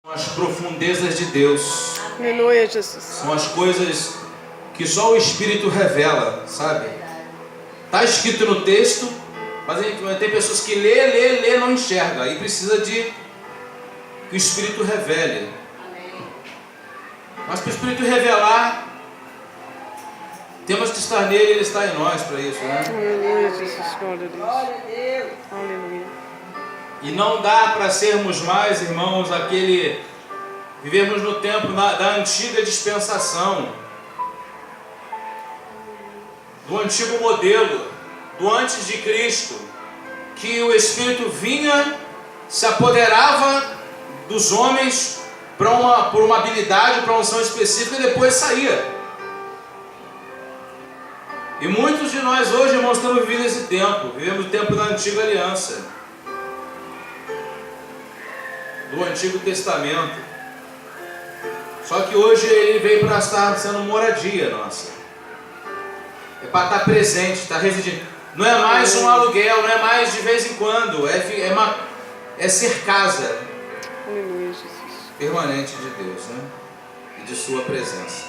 As profundezas de Deus. Aleluia, Jesus. São as coisas que só o Espírito revela, sabe? Está escrito no texto, mas tem pessoas que lê, não enxerga. Aí precisa de que o Espírito revele. Mas para o Espírito revelar, temos que estar nele e ele está em nós para isso, né? Aleluia, Jesus. Glória a Deus. Aleluia. E não dá para sermos mais, irmãos, vivemos no tempo da antiga dispensação, do antigo modelo, do antes de Cristo, que o Espírito vinha, se apoderava dos homens por uma habilidade, para uma unção específica e depois saía. E muitos de nós hoje, irmãos, estamos vivendo esse tempo, vivemos o tempo da antiga aliança, do Antigo Testamento. Só que hoje ele veio para estar sendo moradia nossa. É para estar presente, estar residindo. Não é mais um aluguel, não é mais de vez em quando. É ser casa. Aleluia, Jesus. Permanente de Deus, né? E de sua presença.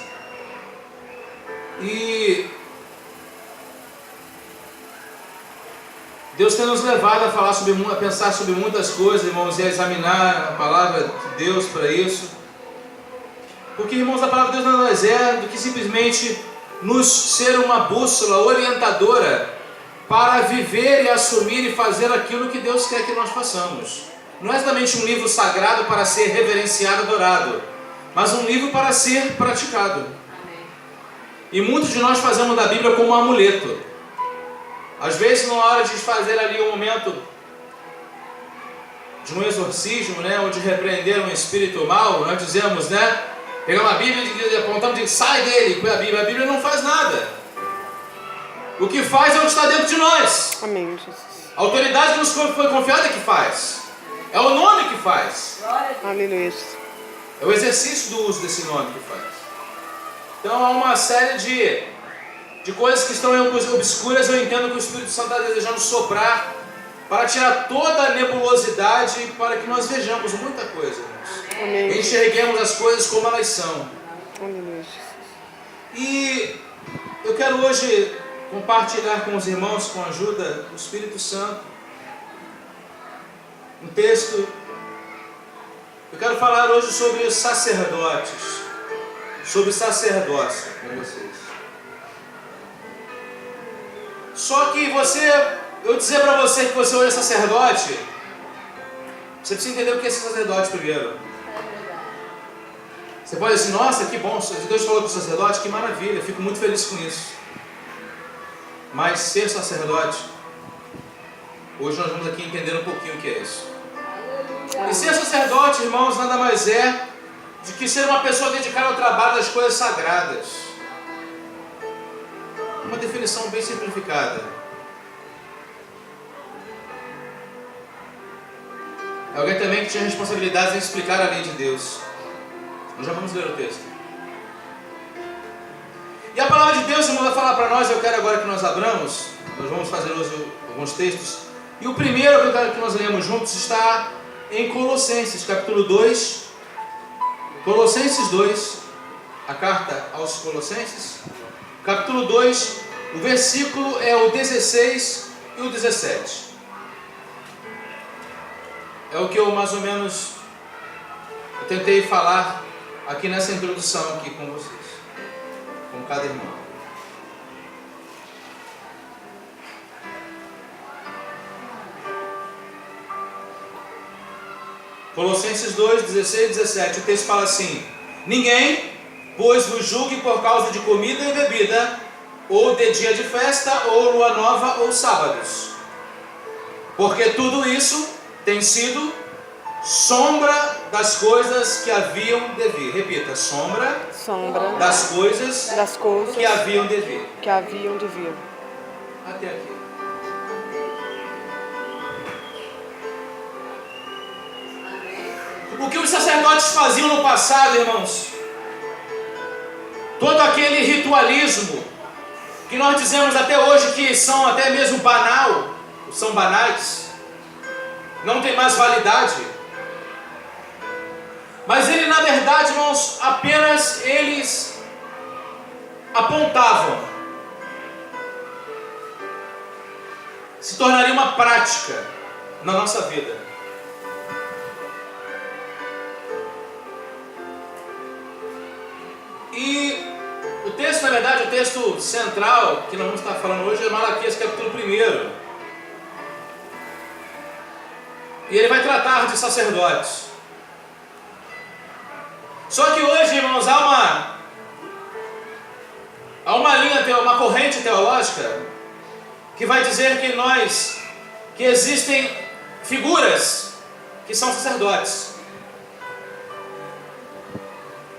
E Deus tem nos levado a pensar sobre muitas coisas, irmãos, e a examinar a palavra de Deus para isso. Porque, irmãos, a palavra de Deus nada mais é do que simplesmente nos ser uma bússola orientadora para viver e assumir e fazer aquilo que Deus quer que nós façamos. Não é somente um livro sagrado para ser reverenciado e adorado, mas um livro para ser praticado. E muitos de nós fazemos da Bíblia como um amuleto. Às vezes, na hora de fazer ali um momento de um exorcismo, né, ou de repreender um espírito mau, nós dizemos, né, pegamos a Bíblia e apontamos e dizemos, sai dele, com a Bíblia não faz nada. O que faz é o que está dentro de nós. Amém, Jesus. A autoridade que nos foi confiada é que faz. É o nome que faz. Aleluia, Jesus. É o exercício do uso desse nome que faz. Então há uma série de coisas que estão obscuras. Eu entendo que o Espírito Santo está desejando soprar para tirar toda a nebulosidade, para que nós vejamos muita coisa, irmãos. Amém. Enxerguemos as coisas como elas são. Aleluia, Jesus. E eu quero hoje compartilhar com os irmãos, com a ajuda do Espírito Santo, um texto. Eu quero falar hoje sobre os sacerdotes, sobre sacerdócio com vocês. Só que eu dizer para você que você hoje é sacerdote, você precisa entender o que é ser sacerdote primeiro. Você pode dizer, nossa, que bom, Deus falou para o sacerdote, que maravilha, fico muito feliz com isso. Mas ser sacerdote, hoje nós vamos aqui entender um pouquinho o que é isso. E ser sacerdote, irmãos, nada mais é do que ser uma pessoa dedicada ao trabalho das coisas sagradas. Uma definição bem simplificada. É alguém também que tinha responsabilidade em explicar a lei de Deus. Nós já vamos ler o texto. E a palavra de Deus, irmão, vai falar para nós. Eu quero agora que nós abramos. Nós vamos fazer hoje alguns textos. E o primeiro que eu quero que nós lemos juntos está em Colossenses, capítulo 2. Colossenses 2, a carta aos Colossenses, capítulo 2, o versículo é o 16 e o 17. É o que eu mais ou menos tentei falar aqui nessa introdução aqui com vocês, com cada irmão. Colossenses 2, 16 e 17, o texto fala assim: ninguém, pois, vos julgue por causa de comida e bebida, ou de dia de festa, ou lua nova, ou sábados, porque tudo isso tem sido sombra das coisas que haviam de vir. Repita, sombra das coisas que haviam de vir. Até aqui. O que os sacerdotes faziam no passado, irmãos, todo aquele ritualismo que nós dizemos até hoje que são até mesmo banal, são banais, não tem mais validade. verdade, irmãos, apenas eles apontavam. Se tornaria uma prática na nossa vida. E o texto, na verdade, o texto central que nós vamos estar falando hoje é Malaquias capítulo 1. E ele vai tratar de sacerdotes. Só que hoje, irmãos, há uma linha, uma corrente teológica que vai dizer que existem figuras que são sacerdotes.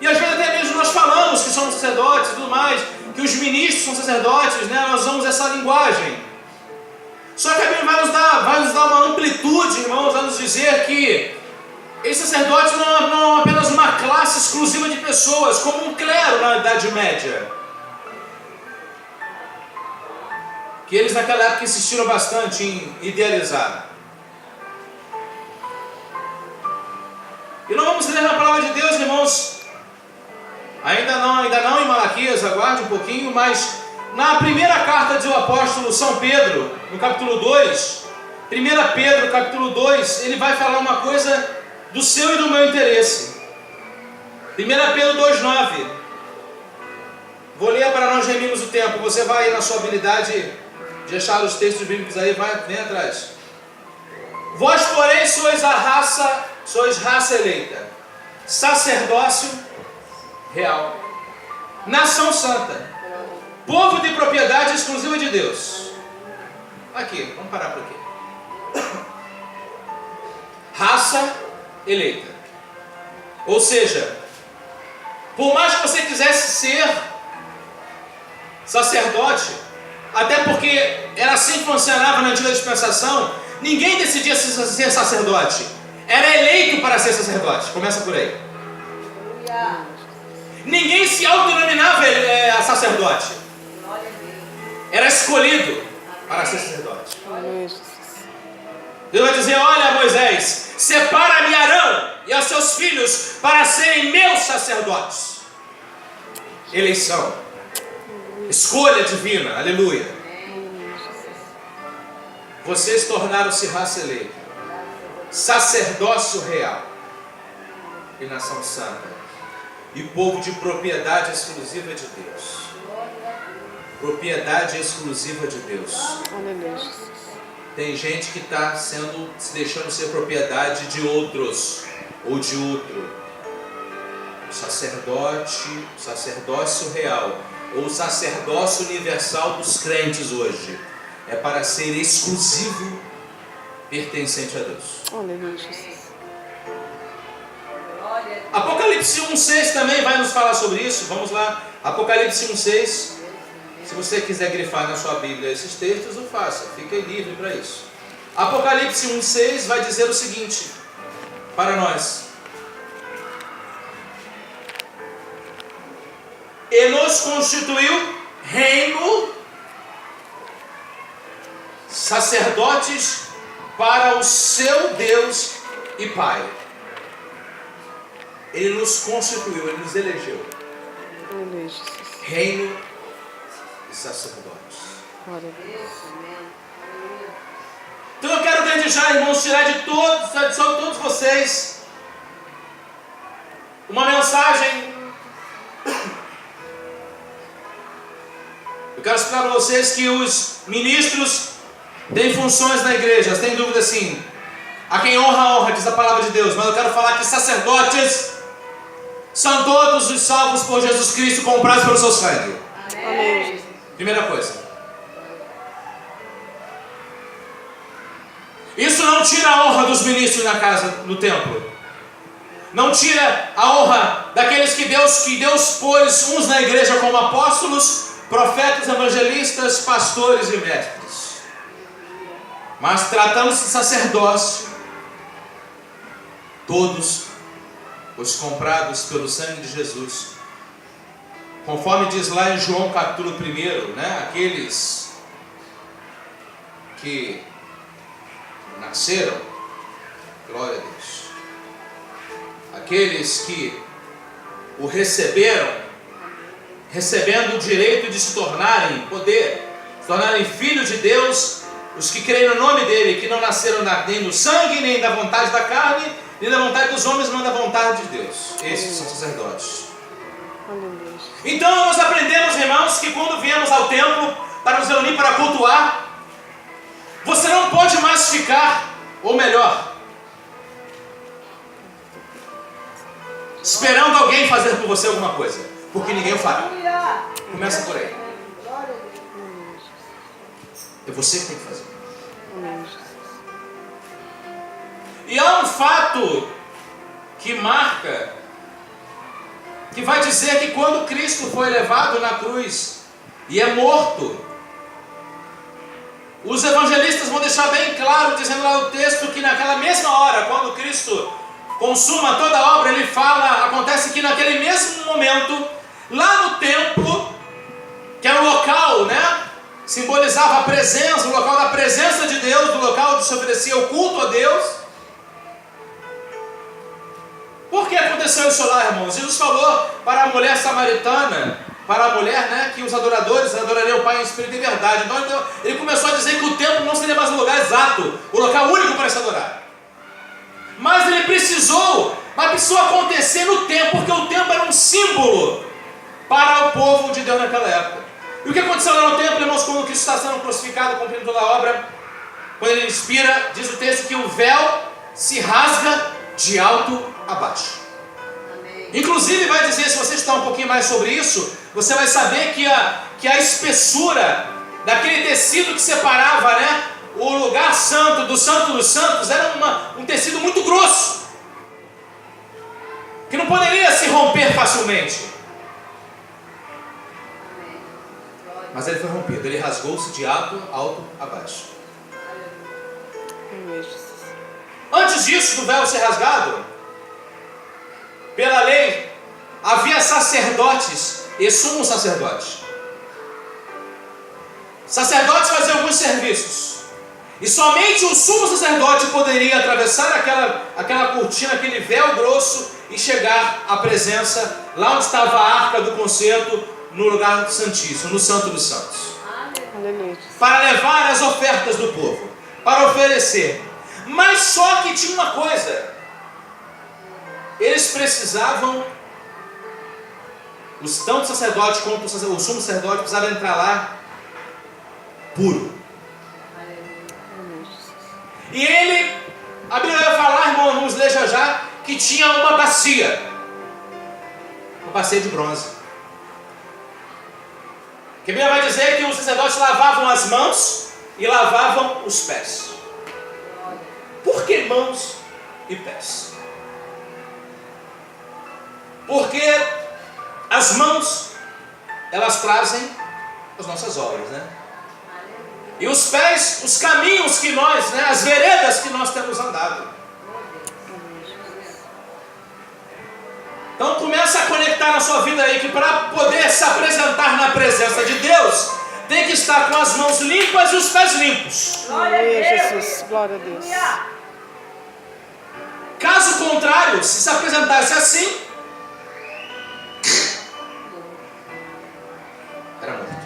E às vezes até mesmo nós falamos que somos sacerdotes e tudo mais, que os ministros são sacerdotes, né? Nós usamos essa linguagem. Só que a Bíblia vai nos dar uma amplitude, irmãos, a nos dizer que esses sacerdotes não é apenas uma classe exclusiva de pessoas, como um clero na Idade Média. Que eles naquela época insistiram bastante em idealizar. E nós vamos ler na palavra de Deus, irmãos, ainda não em Malaquias, aguarde um pouquinho, mas na primeira carta do apóstolo São Pedro, no capítulo 2, 1 Pedro, capítulo 2, ele vai falar uma coisa do seu e do meu interesse. 1 Pedro 2,9. Vou ler para nós remirmos o tempo. Você vai na sua habilidade de achar os textos bíblicos aí, vem atrás. Vós, porém, sois raça eleita, sacerdócio real, nação santa, povo de propriedade exclusiva de Deus. Aqui, vamos parar por aqui. Raça eleita. Ou seja, por mais que você quisesse ser sacerdote, até porque era assim que funcionava na antiga dispensação, ninguém decidia ser sacerdote. Era eleito para ser sacerdote. Começa por aí. Ninguém se autodenominava sacerdote. Era escolhido para ser sacerdote. Deus vai dizer: olha, Moisés, separa-me Arão e aos seus filhos para serem meus sacerdotes. Eleição, escolha divina, aleluia. Vocês tornaram-se raça eleita, sacerdócio real e nação santa, e povo de propriedade exclusiva de Deus. Propriedade exclusiva de Deus. Tem gente que está se deixando ser propriedade de outros ou de outro. O sacerdócio real ou sacerdócio universal dos crentes hoje é para ser exclusivo, pertencente a Deus. Apocalipse 1,6 também vai nos falar sobre isso. Vamos lá, Apocalipse 1,6. Se você quiser grifar na sua Bíblia esses textos, o faça, fique livre para isso. Apocalipse 1,6 vai dizer o seguinte para nós: e nos constituiu reino, sacerdotes para o seu Deus e Pai. Ele nos constituiu, Ele nos elegeu reino e sacerdotes. Então eu quero desde já, irmãos, tirar de todos vocês uma mensagem. Eu quero explicar para vocês que os ministros têm funções na igreja. Tem dúvida assim? A quem honra, diz a palavra de Deus. Mas eu quero falar que sacerdotes são todos os salvos por Jesus Cristo, comprados pelo seu sangue. Amém. Primeira coisa. Isso não tira a honra dos ministros na casa, no templo. Não tira a honra daqueles que Deus pôs uns na igreja como apóstolos, profetas, evangelistas, pastores e mestres. Mas tratando-se de sacerdócio, todos os comprados pelo sangue de Jesus, conforme diz lá em João capítulo 1, né? Aqueles que nasceram, glória a Deus, aqueles que o receberam, recebendo o direito de se tornarem filhos de Deus, os que creem no nome dele, que não nasceram nem do sangue, nem da vontade da carne, nem da vontade dos homens, mas da vontade de Deus. Esses são sacerdotes. Então nós aprendemos, irmãos, que quando viemos ao templo para nos reunir para cultuar, você não pode mais ficar, ou melhor, esperando alguém fazer por você alguma coisa, porque ninguém o fará. Começa por aí. É você que tem que fazer. E há um fato que marca, que vai dizer que quando Cristo foi levado na cruz e é morto, os evangelistas vão deixar bem claro, dizendo lá no texto, que naquela mesma hora, quando Cristo consuma toda a obra, ele fala, acontece que naquele mesmo momento, lá no templo, que era o local, simbolizava a presença, o local da presença de Deus, o local onde se oferecia o culto a Deus. Por que aconteceu isso lá, irmãos? Jesus falou para a mulher samaritana, para a mulher, que os adoradores adorariam o Pai em espírito e verdade. Então ele começou a dizer que o templo não seria mais o lugar exato, o local único para se adorar. Mas precisou acontecer no templo, porque o templo era um símbolo para o povo de Deus naquela época. E o que aconteceu lá no templo, irmãos, quando Cristo está sendo crucificado, cumprindo toda a obra, quando ele expira, diz o texto que o véu se rasga de alto a baixo. Amém. Inclusive vai dizer, se você estudar um pouquinho mais sobre isso, você vai saber que a espessura daquele tecido que separava, o lugar santo dos santos era um tecido muito grosso, que não poderia se romper facilmente. Mas ele foi rompido, ele rasgou-se de alto a baixo. Antes disso, do véu ser rasgado, pela lei, havia sacerdotes e sumos sacerdotes. Sacerdotes faziam alguns serviços, e somente o sumo sacerdote poderia atravessar aquela cortina, aquele véu grosso, e chegar à presença, lá onde estava a arca do concerto, no lugar santíssimo, no Santo dos Santos. Aleluia. Para levar as ofertas do povo, para oferecer. Mas só que tinha uma coisa: eles precisavam, tanto o sacerdote quanto o sumo sacerdote precisavam entrar lá puro. E a Bíblia vai falar, irmão, vamos ler já, que tinha uma bacia de bronze. Que a Bíblia vai dizer que os sacerdotes lavavam as mãos e lavavam os pés. Por que mãos e pés? Porque as mãos, elas trazem as nossas obras, E os pés, os caminhos que nós, as veredas que nós temos andado. Então começa a conectar na sua vida aí, que para poder se apresentar na presença de Deus, tem que estar com as mãos limpas e os pés limpos. Glória a Deus. Jesus, glória a Deus. Caso contrário, se apresentasse assim, era morto.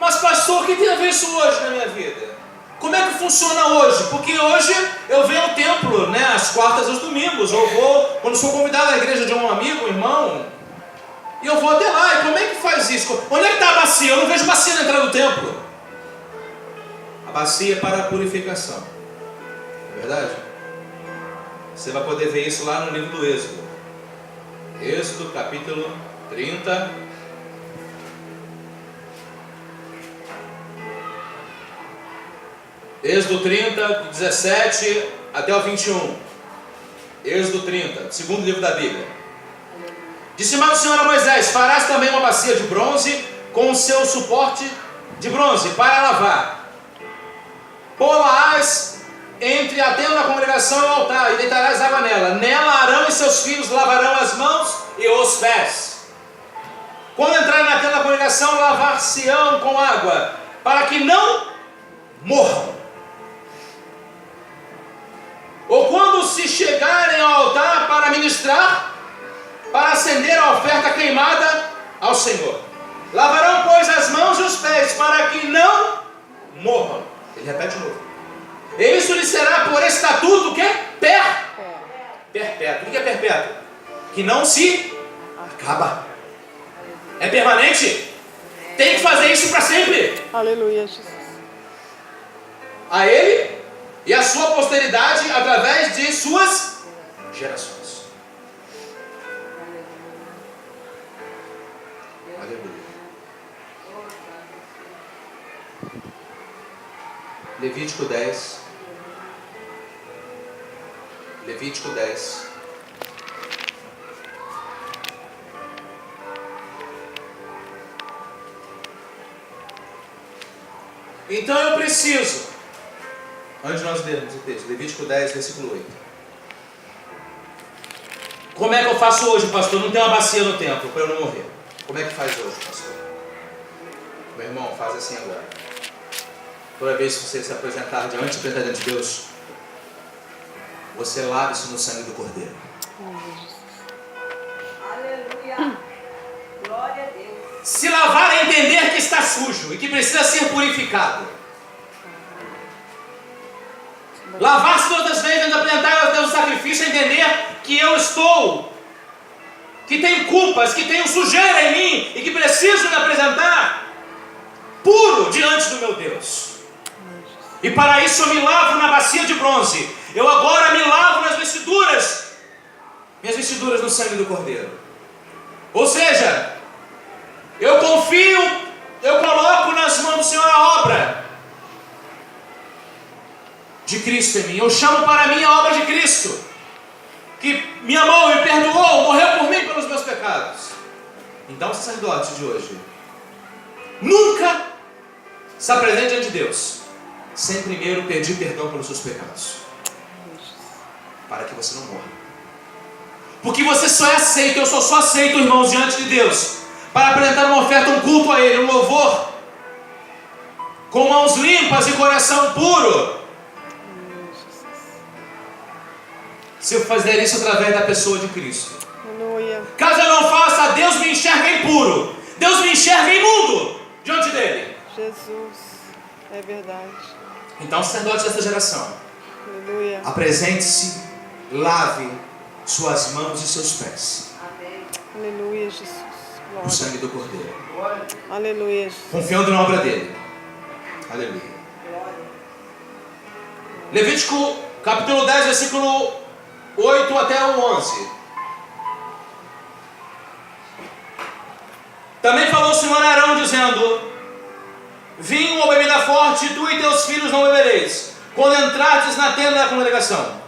Mas pastor, o que tem a ver isso hoje na minha vida? Como é que funciona hoje? Porque hoje eu venho ao templo, às quartas e aos domingos. Eu vou, quando sou convidado à igreja de um amigo, um irmão, e eu vou até lá. E como é que faz isso? Onde é que está a bacia? Eu não vejo bacia na entrada do templo. A bacia é para a purificação. É verdade? Você vai poder ver isso lá no livro do Êxodo. Êxodo capítulo 30. Êxodo 30, 17 até o 21. Êxodo 30, segundo livro da Bíblia. Disse mais o Senhor a Moisés: farás também uma bacia de bronze com o seu suporte de bronze para lavar. Pô-la-ás entre a tenda da congregação e o altar, e deitarás água nela. Nela Arão e seus filhos lavarão as mãos e os pés. quando entrarem na tenda da congregação, lavar-se-ão com água, para que não morram. Ou quando se chegarem ao altar para ministrar, para acender a oferta queimada ao Senhor. Lavarão, pois, as mãos e os pés, para que não morram. Ele repete de novo. Isso lhe será por estatuto o quê? Perpétuo. O que é perpétuo? Que não se acaba. É permanente. Tem que fazer isso para sempre. Aleluia, Jesus. A ele e a sua posteridade através de suas gerações. Aleluia. Levítico 10. Levítico 10. Então eu preciso, antes de nós lermos o texto, Levítico 10, versículo 8. Como é que eu faço hoje, pastor? Não tem uma bacia no templo para eu não morrer. Como é que faz hoje, pastor? Meu irmão, faz assim agora. Toda vez que você se apresentar diante de Deus, você lave-se no sangue do Cordeiro. Aleluia. Glória a Deus. Se lavar é entender que está sujo e que precisa ser purificado. Lavar-se todas as vezes, apresentar a Deus o sacrifício, é entender que eu estou, que tenho culpas, que tenho sujeira em mim e que preciso me apresentar puro diante do meu Deus. E para isso eu me lavo na bacia de bronze. Eu agora me lavo nas vestiduras, minhas vestiduras no sangue do Cordeiro. Ou seja, eu confio, eu coloco nas mãos do Senhor a obra de Cristo em mim. Eu chamo para mim a obra de Cristo, que me amou, me perdoou, morreu por mim pelos meus pecados. Então o sacerdote de hoje nunca se apresente diante de Deus sem primeiro pedir perdão pelos seus pecados, para que você não morra. Porque você só é aceito, eu só aceito, irmãos, diante de Deus, para apresentar uma oferta, um culto a Ele, um louvor, com mãos limpas e coração puro. Se eu fizer isso através da pessoa de Cristo. Aleluia. Caso eu não faça, Deus me enxerga impuro, Deus me enxerga imundo diante dele. Jesus, é verdade. Então, sacerdote desta geração, Aleluia. apresente-se, lave suas mãos e seus pés Aleluia, Jesus. no Glória. sangue do Cordeiro, Aleluia, Jesus. confiando na obra dele. Aleluia. Levítico capítulo 10, versículo 8 até o 11. Também falou o Senhor a Arão, dizendo: vinho ou bebida forte, tu e teus filhos não bebereis, quando entrardes na tenda da congregação,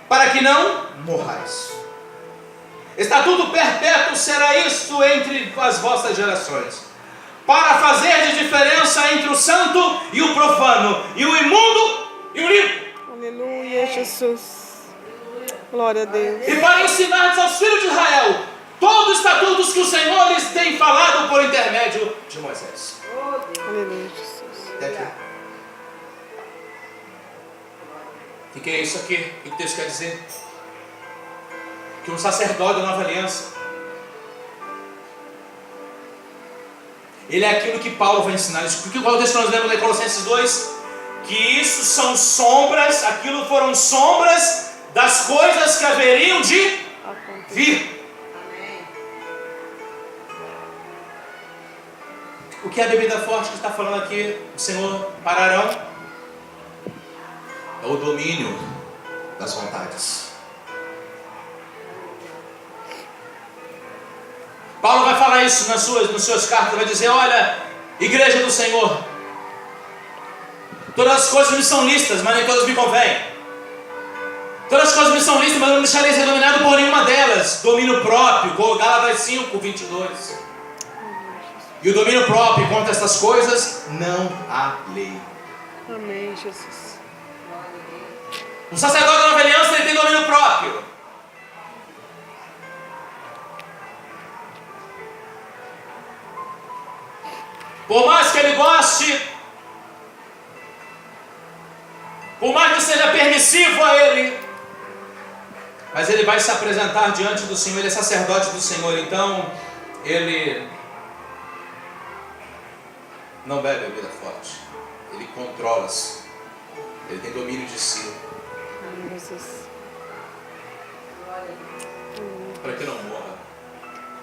para que não morrais. Estatuto perpétuo será isto entre as vossas gerações, para fazer de diferença entre o santo e o profano, e o imundo e o limpo. Aleluia, Jesus. Glória a Deus. E para ensinar aos filhos de Israel todos os estatutos que o Senhor lhes tem falado por intermédio de Moisés. Aleluia, Jesus. Até aqui. O que é isso aqui? O que o texto quer dizer? Que um sacerdote da nova aliança, ele é aquilo que Paulo vai ensinar. Porque qual é o texto que nós lemos em Colossenses 2? Que isso são sombras, aquilo foram sombras das coisas que haveriam de vir. O que é a bebida forte que está falando aqui o Senhor para Arão? É o domínio das vontades. Paulo vai falar isso nas suas cartas, vai dizer: olha, igreja do Senhor, todas as coisas me são lícitas, mas nem todas me convêm. Todas as coisas me são lícitas, mas eu não deixarei ser dominado por nenhuma delas. Domínio próprio, Gálatas 5, 22. E o domínio próprio contra estas coisas não há lei. Amém, Jesus. O sacerdote da nova aliança, ele tem domínio próprio. Por mais que ele goste, por mais que seja permissivo a ele, mas ele vai se apresentar diante do Senhor, ele é sacerdote do Senhor, então ele não bebe bebida forte, ele controla-se, ele tem domínio de si, para que não morra.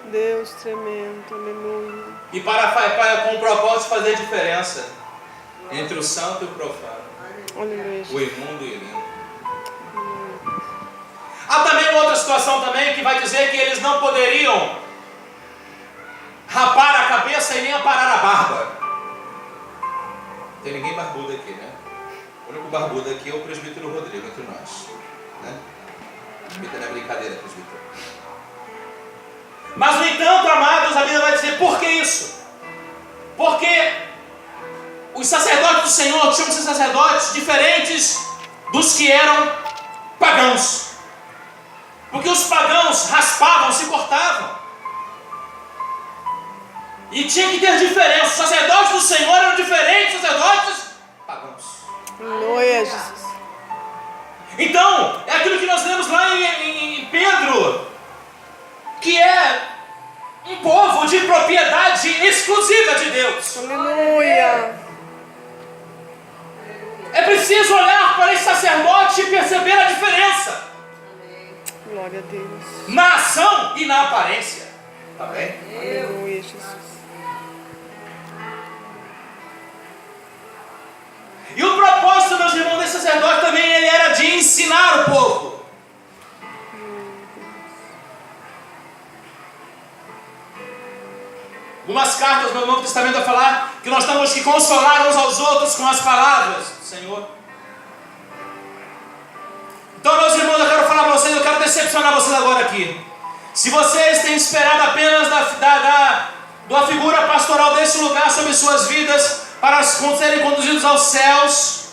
Deus tremendo, aleluia. E com o propósito de fazer diferença entre o santo e o profano, Aleluia. o imundo e o limpo. Há também uma outra situação também que vai dizer que eles não poderiam rapar a cabeça e nem aparar a barba. Não tem ninguém barbudo aqui, né? O único barbudo aqui é o presbítero Rodrigo entre nós, né? Não é brincadeira, presbítero. Mas, no entanto, amados, a Bíblia vai dizer, por que isso? Porque os sacerdotes do Senhor tinham que ser sacerdotes diferentes dos que eram pagãos. Porque os pagãos raspavam, se cortavam. E tinha que ter diferença. Os sacerdotes do Senhor eram diferentes dos sacerdotes pagãos. Aleluia, Jesus. Então, é aquilo que nós lemos lá em Pedro, que é um povo de propriedade exclusiva de Deus. Aleluia. É preciso olhar para esse sacerdote e perceber a diferença Glória a Deus. na ação e na aparência. Tá bem? Aleluia, Jesus. E o propósito, meus irmãos, desse sacerdote também ele era de ensinar o povo. Algumas cartas no Novo Testamento vai falar que nós temos que consolar uns aos outros com as palavras do Senhor. Então, meus irmãos, eu quero falar para vocês, eu quero decepcionar vocês agora aqui. Se vocês têm esperado apenas da figura pastoral desse lugar sobre suas vidas para serem conduzidos aos céus,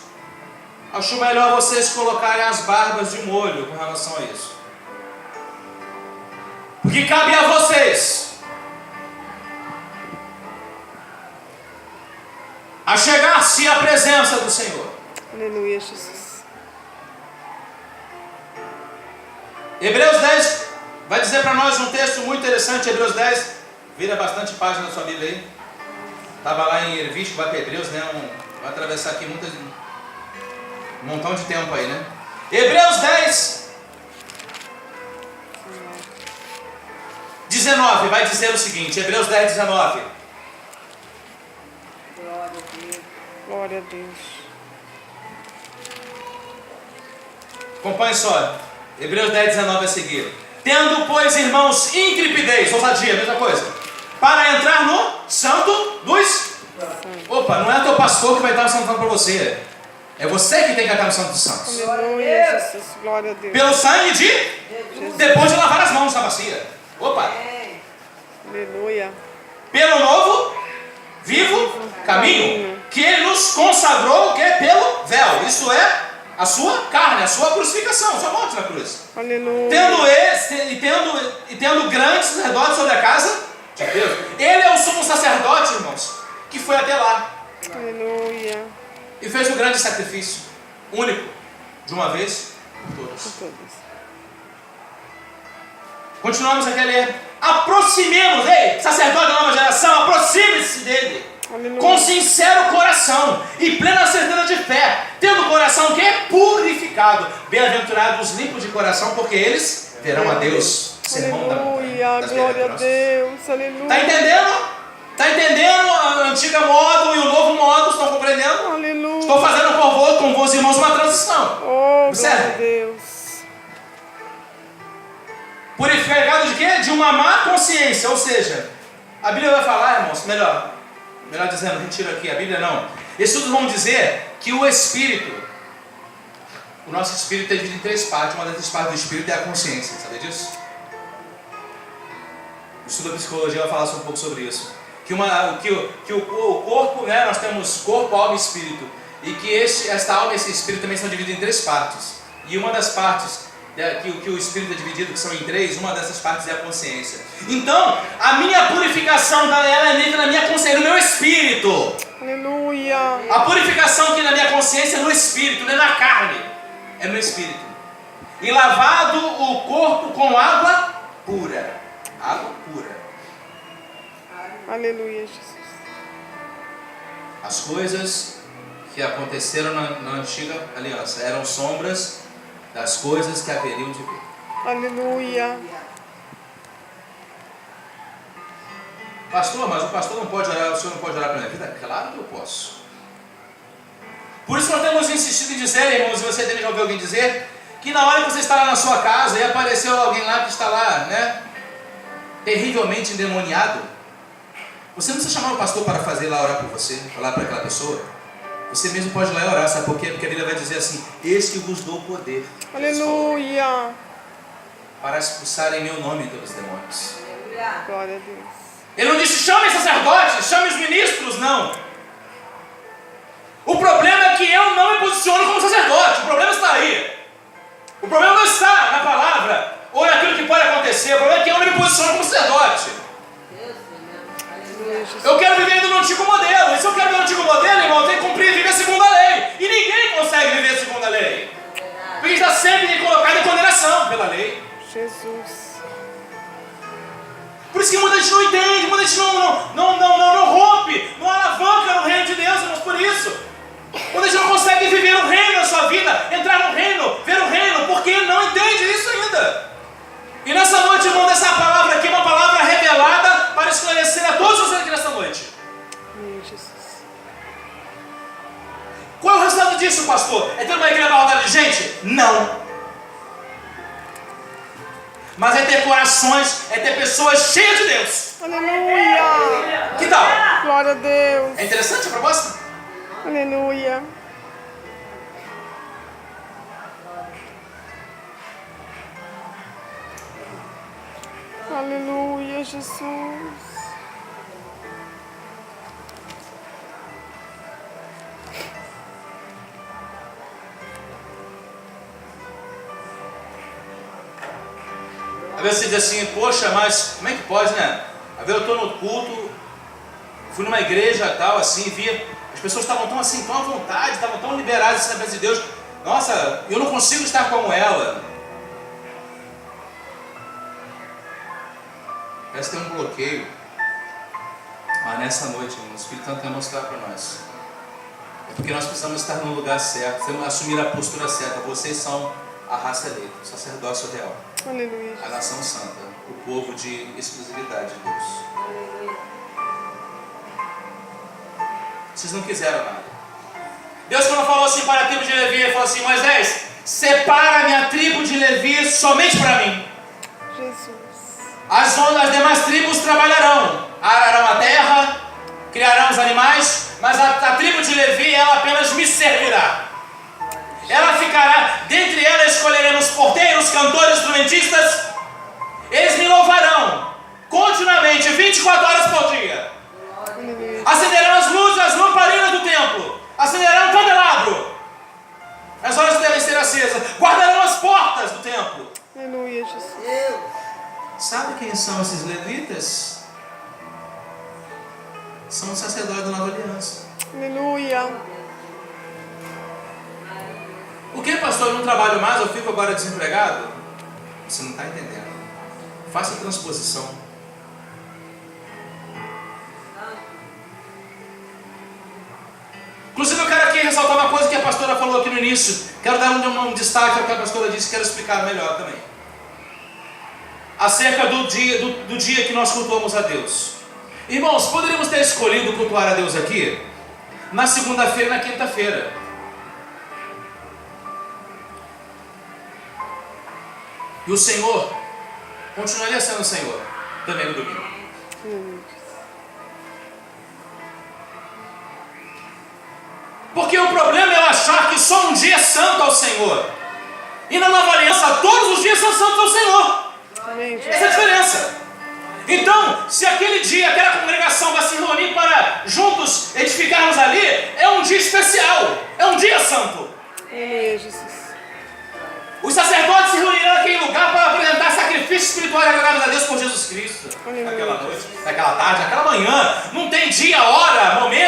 acho melhor vocês colocarem as barbas de molho com relação a isso. Porque cabe a vocês a chegar-se à presença do Senhor. Aleluia, Jesus. Hebreus 10 vai dizer para nós um texto muito interessante. Hebreus 10, vira bastante página da sua Bíblia aí. Estava lá em Levítico, vai para Hebreus, né? Vai atravessar aqui um montão de tempo aí, né? Hebreus 10, 19, vai dizer o seguinte, Hebreus 10, 19. Glória a Deus. Glória a Deus. Acompanhe só, Hebreus 10, 19 a seguir. Tendo, pois, irmãos, intrepidez, ousadia, mesma coisa, para entrar no santo dos... Opa, não é o teu pastor que vai entrar no santo para você. É você que tem que entrar no santo dos santos. Aleluia, Jesus. Glória a Deus. Pelo sangue de... Depois de lavar as mãos na bacia. Opa. Aleluia. Pelo novo, vivo caminho, que ele nos consagrou, que é pelo véu. Isso é a sua carne, a sua crucificação, a sua morte na cruz. Aleluia. Tendo grande sacerdote sobre a casa de Deus. Ele é o sumo sacerdote, irmãos, que foi até lá Aleluia. e fez um grande sacrifício, único, de uma vez por todas. Por todos. Continuamos aqui a ler. Aproximemos, ei, sacerdote da nova geração, aproxime-se dele. Aleluia. Com sincero coração e plena certeza de fé, tendo o coração que é purificado. Bem-aventurados os limpos de coração, porque eles verão a Deus. Sermão Aleluia. das Glória a bem-aventuranças. Deus. Aleluia. Está entendendo? Está entendendo a antiga modo e o novo modo? Estão compreendendo? Aleluia. Estou fazendo com vos irmãos uma transição. Oh, Observe. glória a Deus. Purificado de quê? De uma má consciência. Ou seja, a Bíblia vai falar, irmãos, melhor dizendo, retiro aqui, a Bíblia não. Estudos vão dizer que o Espírito, o nosso Espírito é dividido em três partes. Uma das partes do Espírito é a consciência, sabe disso? O estudo da psicologia vai falar um pouco sobre isso. Que o corpo, né, nós temos corpo, alma e espírito. E que esta alma e esse espírito também são divididos em três partes. E uma das partes que o espírito é dividido, que são em três, uma dessas partes é a consciência. Então, a minha purificação, ela é dentro da minha consciência, no meu espírito. Aleluia. A purificação aqui na minha consciência é no espírito, não é na carne, é no espírito. E lavado o corpo com água pura. Água pura. Aleluia, Jesus. As coisas que aconteceram na antiga aliança eram sombras das coisas que haveriam de vir. Aleluia. Pastor, mas o pastor não pode orar, o senhor não pode orar pela minha vida? Claro que eu posso. Por isso nós temos insistido em dizer, irmãos, e você deve já ouvir alguém dizer, que na hora que você está lá na sua casa e apareceu alguém lá que está lá, né, terrivelmente endemoniado, você não precisa chamar o pastor para fazer lá orar por você, falar para aquela pessoa. Você mesmo pode ir lá e orar, sabe por quê? Porque a Bíblia vai dizer assim: eis que vos dou poder. Aleluia. Para expulsar em meu nome todos os demônios. Glória a Deus. Ele não disse chame os sacerdotes, chame os ministros, não. O problema é que eu não me posiciono como sacerdote. O problema está aí. O problema não está na palavra ou naquilo que pode acontecer. O problema é que eu não me posiciono como sacerdote. Eu quero viver no antigo modelo. E se eu quero viver no antigo modelo, irmão, eu tenho que cumprir e viver segundo a lei. E ninguém consegue viver segundo a lei. Porque está sempre colocado em condenação pela lei. Jesus. Por isso que muita gente não entende, muita gente não rompe, não alavanca no reino de Deus, irmãos, por isso. Muita gente não consegue viver o reino na sua vida, entrar no reino, ver o reino, porque não entende isso ainda. E nessa noite, irmão, essa palavra aqui é uma palavra revelada para esclarecer a todos vocês aqui nessa noite. Amém, Jesus. Qual é o resultado disso, pastor? É ter uma igreja abarrotada de gente? Não. Mas é ter corações, é ter pessoas cheias de Deus. Aleluia. Que tal? Glória a Deus. É interessante a proposta? Aleluia. Aleluia, Jesus. Às vezes você diz assim, poxa, mas como é que pode, né? Às vezes eu estou no culto, fui numa igreja tal, assim, via, as pessoas estavam tão assim, tão à vontade, estavam tão liberadas na presença de Deus. Nossa, eu não consigo estar como ela. Parece que tem um bloqueio. Mas nessa noite, irmão, o Espírito Santo quer mostrar para nós. É porque nós precisamos estar no lugar certo, precisamos assumir a postura certa. Vocês são a raça eleita, o sacerdócio real. Aleluia. A nação santa, o povo de exclusividade de Deus. Vocês não quiseram nada. Deus, quando falou assim para a tribo de Levi, ele falou assim: Moisés, separa a minha tribo de Levi somente para mim. Jesus. As demais tribos trabalharão, ararão a terra, criarão os animais, mas a tribo de Levi, ela apenas me servirá. Ela ficará, dentre elas escolheremos porteiros, cantores, instrumentistas. Eles me louvarão continuamente, 24 horas por dia. Acenderão as luzes, as lamparinas do templo. Acenderão o candelabro. As horas devem ser acesas. Guardarão as portas do templo. Aleluia, Jesus. Sabe quem são esses levitas? São os sacerdotes da Nova Aliança. Aleluia. O que, pastor? Eu não trabalho mais, eu fico agora desempregado? Você não está entendendo. Faça a transposição. Inclusive eu quero aqui ressaltar uma coisa que a pastora falou aqui no início. Quero dar um destaque ao que a pastora disse, quero explicar melhor também. Acerca do dia que nós cultuamos a Deus. Irmãos, poderíamos ter escolhido cultuar a Deus aqui na segunda-feira e na quinta-feira. E o Senhor continuaria sendo o Senhor também no domingo. Porque o problema é eu achar que só um dia é santo ao Senhor. E na Nova Aliança todos os dias são santos ao Senhor. Amém. Essa é a diferença. Então, se aquele dia, aquela congregação vai se reunir para juntos edificarmos ali, é um dia especial, é um dia santo. Aleluia, Jesus. Os sacerdotes se reunirão naquele lugar para apresentar sacrifícios espirituais agradáveis a Deus por Jesus Cristo. Naquela noite, naquela tarde, naquela manhã. Não tem dia, hora, momento.